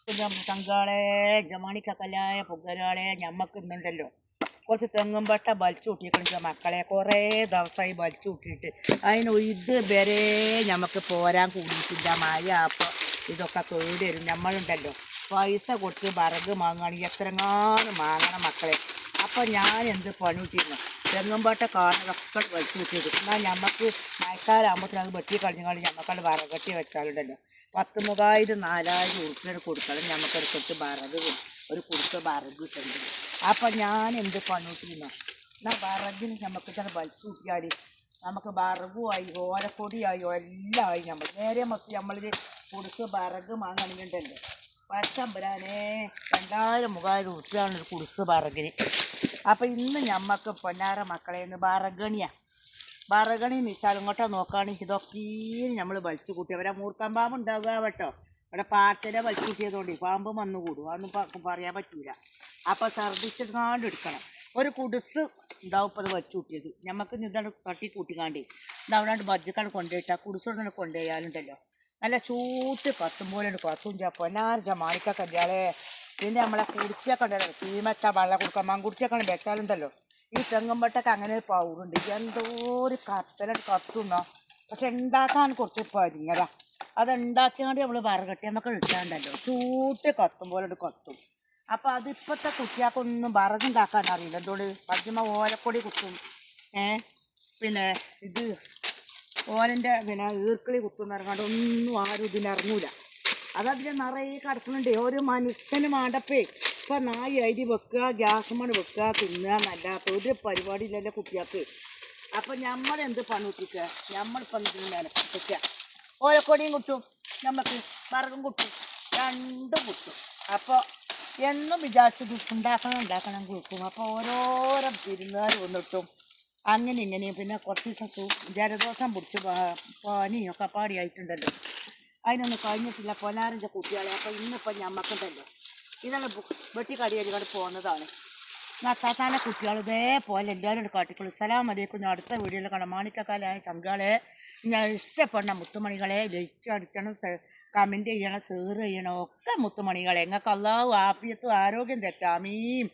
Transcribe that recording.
തങ്കാളെ ജമാണിക്കല്ലായ പുകരാളെ ഞമ്മക്ക് ഇന്നുണ്ടല്ലോ കുറച്ച് തെങ്ങും പട്ട വലിച്ചു കൂട്ടിയിരിക്കണിച്ച മക്കളെ കുറേ ദിവസമായി വലിച്ചു കൂട്ടിയിട്ട് അതിന് ഇത് വരെ നമുക്ക് പോരാൻ കൂടിയിട്ടില്ല മഴ. അപ്പോൾ ഇതൊക്കെ തൊഴിൽ വരും. നമ്മളുണ്ടല്ലോ പൈസ കൊടുത്ത് വിറക് വാങ്ങുകയാണെങ്കിൽ എത്രങ്ങാനും വാങ്ങണം മക്കളെ. അപ്പോൾ ഞാൻ എന്ത് പണി കൂട്ടിയിരുന്നു, തെങ്ങും പട്ട കാണുന്നതൊക്കെ വലിച്ചു കൂട്ടിയത്. എന്നാൽ നമുക്ക് മഴക്കാലാകുമ്പോഴത്തേന് അത് വെട്ടി കളഞ്ഞാൽ ഞമ്മക്കത് വിറകട്ടി വെച്ചാലുണ്ടല്ലോ 10,000 4,000 ഉറുപ്പിക കൊടുക്കണം. നമുക്കൊരു വിറക് ഒരു കുടുക്ക വിറക് കിട്ടുന്നുണ്ട്. അപ്പം ഞാൻ എന്ത് പണിട്ടിരുന്നു, എന്നാൽ വിറകിന് നമുക്ക് തന്നെ വലിച്ചു കൂട്ടിയാൽ നമുക്ക് വിറകുമായി ഓലക്കൊടിയായി എല്ലാം ആയി. നമ്മൾ നേരെ മൊത്തം നമ്മളൊരു കുടുക്ക വിറക് വാങ്ങണമെന്നുണ്ടല്ലോ പച്ചമ്പരാനെ 2,000 3,000 ഉറുപ്പികയാണ് ഒരു കുടുസ് വിറകിന്. അപ്പം ഇന്ന് ഞമ്മക്ക് പൊന്നാര മക്കളെ ഇന്ന് വിറകണിയാണ്. വറകണി നിച്ചാൽ ഇങ്ങോട്ടോ നോക്കുകയാണെങ്കിൽ ഇതൊക്കെ നമ്മൾ വലിച്ചു കൂട്ടി. അവരെ മൂർക്കാൻ പാമ്പ് ഉണ്ടാവുക കേട്ടോ. ഇവിടെ പാട്ടിനെ വലിച്ചു കൂട്ടിയതുകൊണ്ട് പാമ്പ് വന്നു കൂടും, അതൊന്നും പറയാൻ പറ്റൂല. അപ്പോൾ ഛർദ്ദിച്ചിട്ടാണ്ട് എടുക്കണം. ഒരു കുടിസ് ഉണ്ടാവും ഇപ്പോൾ അത് വലിച്ചു കൂട്ടിയത്. നമുക്ക് ഇതാണ് തട്ടി കൂട്ടിക്കാണ്ടേ ഇത് അവിടെ ബജ്ജക്കാണ് കൊണ്ടുപോയിട്ടാൽ കുടിസോട് തന്നെ കൊണ്ടുപോയാലുണ്ടല്ലോ നല്ല ചൂട്ട് കത്തും പോലെ കത്തും പൊന്നാർജ മാണിക്ക കല്യാളെ. പിന്നെ നമ്മളെ കുടിച്ചൊക്കെ ഉണ്ടല്ലോ തീമച്ച വെള്ളം കൊടുക്കാൻ മങ്കുടിച്ചൊക്കെ വെച്ചാലുണ്ടല്ലോ ഈ തെങ്ങുമ്പട്ടൊക്കെ അങ്ങനെ ഒരു പൗറുണ്ട്. എന്തോ ഒരു കത്തുന്നോ. പക്ഷെ ഉണ്ടാക്കാൻ കുറച്ച് പരിങ്ങതാ. അതുണ്ടാക്കിയാണ്ട് നമ്മൾ വിറകട്ടി നമുക്ക് ഇട്ടാണ്ടല്ലോ ചൂട്ട് കത്തും പോലെ കത്തും. അപ്പം അതിപ്പോഴത്തെ കുട്ടികൾക്കൊന്നും വിറകുണ്ടാക്കാൻ അറിയില്ല. എന്തുകൊണ്ട് പതിമ ഓലക്കൊടി കുത്തും, പിന്നെ ഇത് ഓലൻ്റെ പിന്നെ ഈർക്കിളി കുത്തുന്ന ഇറങ്ങാണ്ട് ഒന്നും ആരും ഇതിനിറങ്ങൂല. അതതിൽ നിറയെ കിടക്കുന്നുണ്ട്. ഒരു മനുഷ്യന് മാണ്ടപ്പേ ഇപ്പം നായി അരി വെക്കുക, ഗ്യാസ് മണ് വെക്കുക, തിന്നുക എന്നല്ലാത്ത ഒരു പരിപാടിയില്ലല്ലോ കുട്ടികൾക്ക്. അപ്പം നമ്മളെന്ത് പണിട്ടിക്കുക, നമ്മളിപ്പം ഇതിന് നിലപ്പിക്കുക. ഓലക്കൊടിയും കുട്ടും, നമുക്ക് വിറകും കുട്ടും, രണ്ടും കുട്ടും. അപ്പോൾ എന്നും വിചാരിച്ചത് ഉണ്ടാക്കണം കൊടുക്കും. അപ്പോൾ ഓരോരോ വിരുന്നുകാർ വന്നിട്ടും അങ്ങനെ ഇങ്ങനെയും പിന്നെ കുറച്ച് ദിവസം ജലദോഷം പിടിച്ച് പനിയൊക്കെ പാടിയായിട്ടുണ്ടല്ലോ. അതിനൊന്നും കഴിഞ്ഞിട്ടില്ല പൊന്നാരൻ്റെ കുട്ടികളെ. അപ്പോൾ ഇന്നിപ്പം ഞമ്മക്കുണ്ടല്ലോ ഇതാണ് വെട്ടിക്കടിയേരി കൊണ്ട് പോകുന്നതാണ്. നത്താത്താൻ്റെ കുട്ടികൾ ഇതേപോലെ എല്ലാവരും കാട്ടിക്കൊള്ളു. സലാം അലൈക്കും. ഞാൻ അടുത്ത വീഡിയോയിൽ കാണാം. മാണിക്കക്കാലായ ചങ്കാളെ, ഞാൻ ഇഷ്ടപ്പെടുന്ന മുത്തുമണികളെ ലൈക്ക് അടിക്കണം, കമൻറ്റ് ചെയ്യണം, ഷെയർ ചെയ്യണം ഒക്കെ മുത്തുമണികളെ. നിങ്ങൾക്ക് അല്ലാഹു ആഫിയത്തും ആരോഗ്യം തെറ്റാമീം.